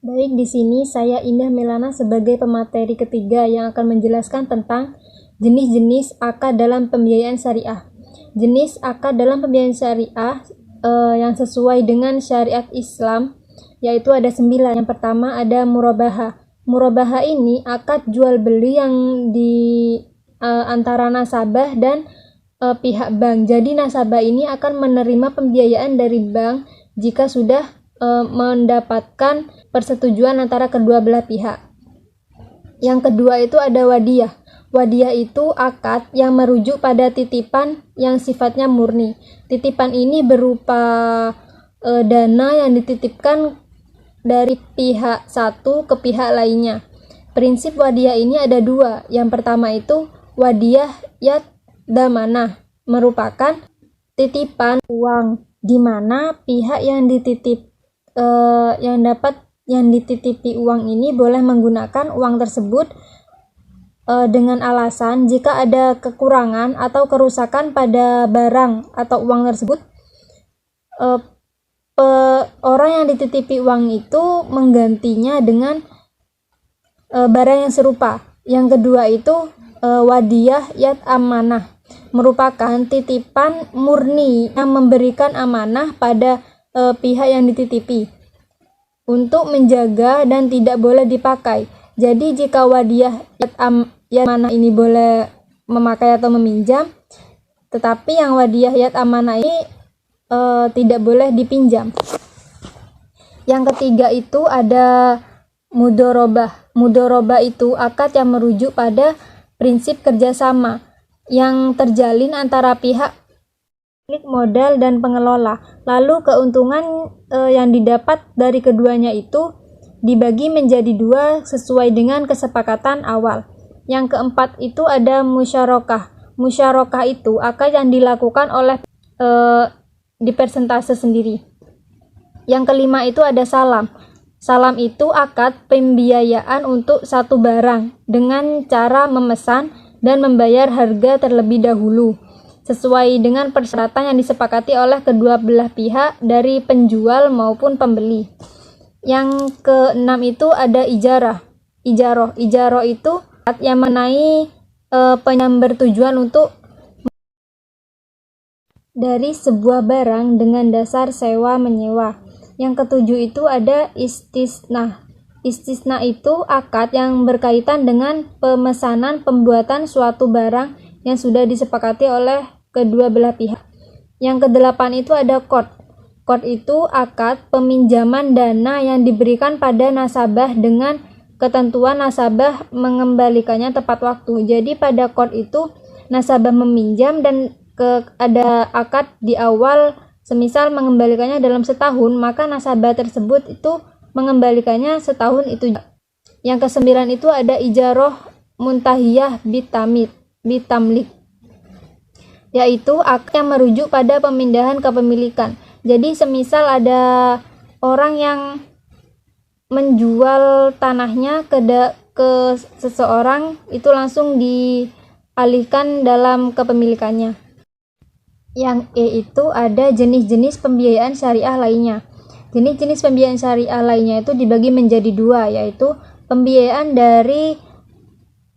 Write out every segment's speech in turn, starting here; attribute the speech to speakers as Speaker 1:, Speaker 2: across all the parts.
Speaker 1: Baik, di sini saya Indah Melana sebagai pemateri ketiga yang akan menjelaskan tentang jenis-jenis akad dalam pembiayaan syariah. Jenis akad dalam pembiayaan syariah yang sesuai dengan syariat Islam yaitu ada 9. Yang pertama ada murabahah. Murabahah ini akad jual beli yang di antara nasabah dan pihak bank. Jadi nasabah ini akan menerima pembiayaan dari bank jika sudah mendapatkan persetujuan antara kedua belah pihak. Yang kedua itu ada wadiyah. Wadiyah itu akad yang merujuk pada titipan yang sifatnya murni. Titipan ini berupa dana yang dititipkan dari pihak satu ke pihak lainnya. Prinsip wadiyah ini ada 2. Yang pertama itu wadiyah yad damanah, merupakan titipan uang di mana pihak yang dititipi uang ini boleh menggunakan uang tersebut dengan alasan jika ada kekurangan atau kerusakan pada barang atau uang tersebut, orang yang dititipi uang itu menggantinya dengan barang yang serupa. Yang kedua itu wadiyah yad amanah, merupakan titipan murni yang memberikan amanah pada pihak yang dititipi untuk menjaga dan tidak boleh dipakai. Jadi jika wadiyah yad amanah ini boleh memakai atau meminjam, tetapi yang wadiyah yad amanah ini tidak boleh dipinjam. Yang ketiga itu ada mudorobah. Mudorobah itu akad yang merujuk pada prinsip kerjasama yang terjalin antara pihak pemilik modal dan pengelola. Lalu keuntungan yang didapat dari keduanya itu dibagi menjadi 2 sesuai dengan kesepakatan awal. Yang keempat itu ada musyarakah. Musyarakah itu akad yang dilakukan oleh di persentase sendiri. Yang kelima itu ada salam. Salam itu akad pembiayaan untuk satu barang dengan cara memesan dan membayar harga terlebih dahulu sesuai dengan persyaratan yang disepakati oleh kedua belah pihak dari penjual maupun pembeli. Yang keenam itu ada ijarah. Ijarah itu yang mengenai yang bertujuan untuk dari sebuah barang dengan dasar sewa menyewa. Yang ketujuh itu ada istisna. Istisna itu akad yang berkaitan dengan pemesanan pembuatan suatu barang yang sudah disepakati oleh kedua belah pihak. Yang kedelapan itu ada qard. Qard itu akad peminjaman dana yang diberikan pada nasabah dengan ketentuan nasabah mengembalikannya tepat waktu. Jadi pada qard itu nasabah meminjam dan ada akad di awal, semisal mengembalikannya dalam setahun, maka nasabah tersebut itu mengembalikannya setahun itu. Yang kesembilan itu ada ijarah muntahiyah bitamlik, yaitu akad yang merujuk pada pemindahan kepemilikan. Jadi semisal ada orang yang menjual tanahnya ke seseorang, itu langsung dialihkan dalam kepemilikannya. Yang E itu ada jenis-jenis pembiayaan syariah lainnya. Jenis-jenis pembiayaan syariah lainnya itu dibagi menjadi 2, yaitu pembiayaan dari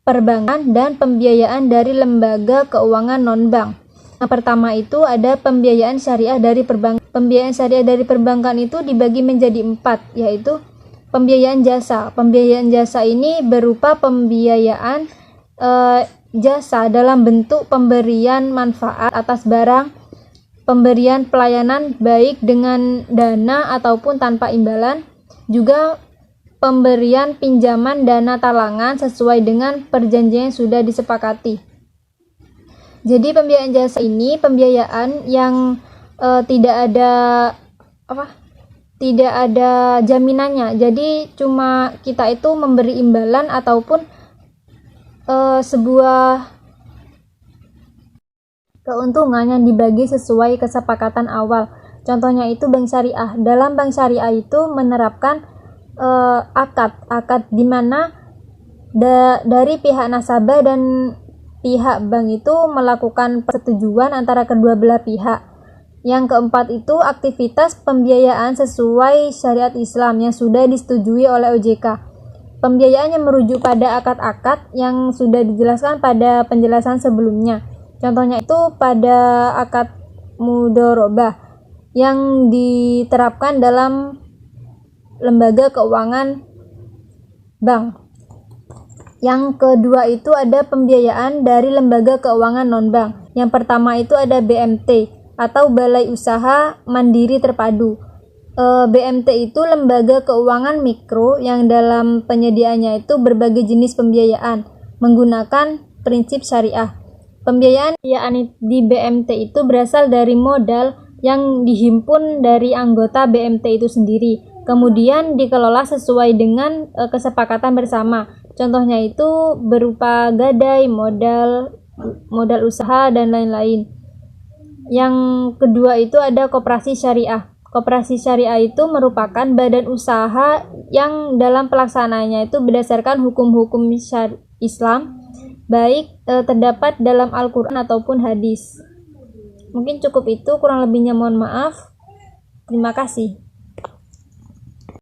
Speaker 1: perbankan dan pembiayaan dari lembaga keuangan non-bank. Yang pertama itu ada pembiayaan syariah dari perbankan. Pembiayaan syariah dari perbankan itu dibagi menjadi 4, yaitu pembiayaan jasa. Pembiayaan jasa ini berupa pembiayaan jasa dalam bentuk pemberian manfaat atas barang, pemberian pelayanan baik dengan dana ataupun tanpa imbalan, juga pemberian pinjaman dana talangan sesuai dengan perjanjian yang sudah disepakati. Jadi pembiayaan jasa ini pembiayaan yang tidak ada jaminannya. Jadi cuma kita itu memberi imbalan ataupun sebuah keuntungan yang dibagi sesuai kesepakatan awal. Contohnya itu bank syariah. Dalam bank syariah itu menerapkan akad di mana dari pihak nasabah dan pihak bank itu melakukan persetujuan antara kedua belah pihak. Yang keempat itu aktivitas pembiayaan sesuai syariat Islam yang sudah disetujui oleh OJK. Pembiayaan yang merujuk pada akad-akad yang sudah dijelaskan pada penjelasan sebelumnya. Contohnya itu pada akad mudharabah yang diterapkan dalam lembaga keuangan bank. Yang kedua itu ada pembiayaan dari lembaga keuangan non-bank. Yang pertama itu ada BMT atau Balai Usaha Mandiri Terpadu. BMT itu lembaga keuangan mikro yang dalam penyediaannya itu berbagai jenis pembiayaan menggunakan prinsip syariah. Pembiayaan di BMT itu berasal dari modal yang dihimpun dari anggota BMT itu sendiri, kemudian dikelola sesuai dengan kesepakatan bersama. Contohnya itu berupa gadai, modal usaha, dan lain-lain. Yang kedua itu ada koperasi syariah. Koperasi syariah itu merupakan badan usaha yang dalam pelaksanaannya itu berdasarkan hukum-hukum Islam, baik terdapat dalam Al-Quran ataupun hadis. Mungkin cukup itu, kurang lebihnya mohon maaf. Terima kasih.